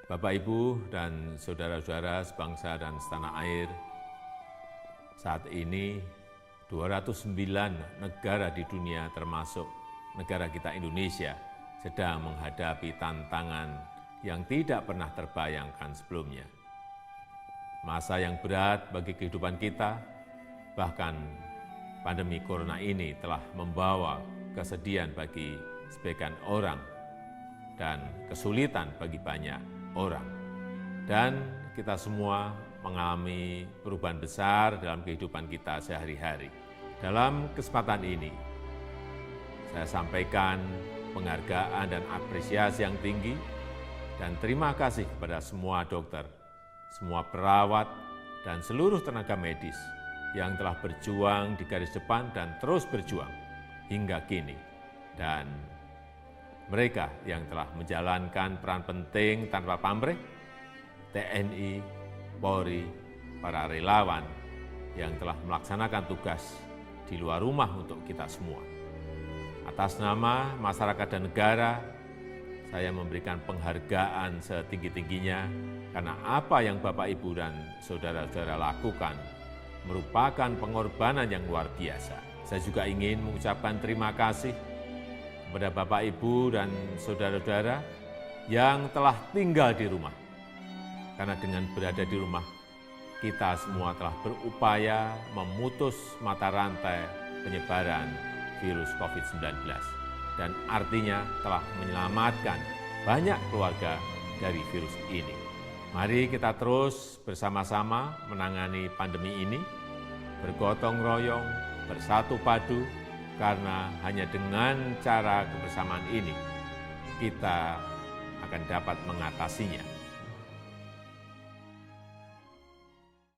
Bapak, Ibu, dan saudara-saudara sebangsa dan setanah air, saat ini 209 negara di dunia termasuk negara kita Indonesia sedang menghadapi tantangan yang tidak pernah terbayangkan sebelumnya. Masa yang berat bagi kehidupan kita, bahkan pandemi corona ini telah membawa kesedihan bagi sebagian orang dan kesulitan bagi banyak orang. Dan kita semua mengalami perubahan besar dalam kehidupan kita sehari-hari. Dalam kesempatan ini, saya sampaikan penghargaan dan apresiasi yang tinggi dan terima kasih kepada semua dokter, semua perawat, dan seluruh tenaga medis yang telah berjuang di garis depan dan terus berjuang hingga kini. Dan mereka yang telah menjalankan peran penting tanpa pamrih, TNI, Polri, para relawan yang telah melaksanakan tugas di luar rumah untuk kita semua. Atas nama masyarakat dan negara, saya memberikan penghargaan setinggi-tingginya karena apa yang Bapak, Ibu, dan saudara-saudara lakukan merupakan pengorbanan yang luar biasa. Saya juga ingin mengucapkan terima kasih kepada Bapak, Ibu, dan saudara-saudara yang telah tinggal di rumah. Karena dengan berada di rumah, kita semua telah berupaya memutus mata rantai penyebaran virus COVID-19. Dan artinya telah menyelamatkan banyak keluarga dari virus ini. Mari kita terus bersama-sama menangani pandemi ini, bergotong royong, bersatu padu, karena hanya dengan cara kebersamaan ini kita akan dapat mengatasinya.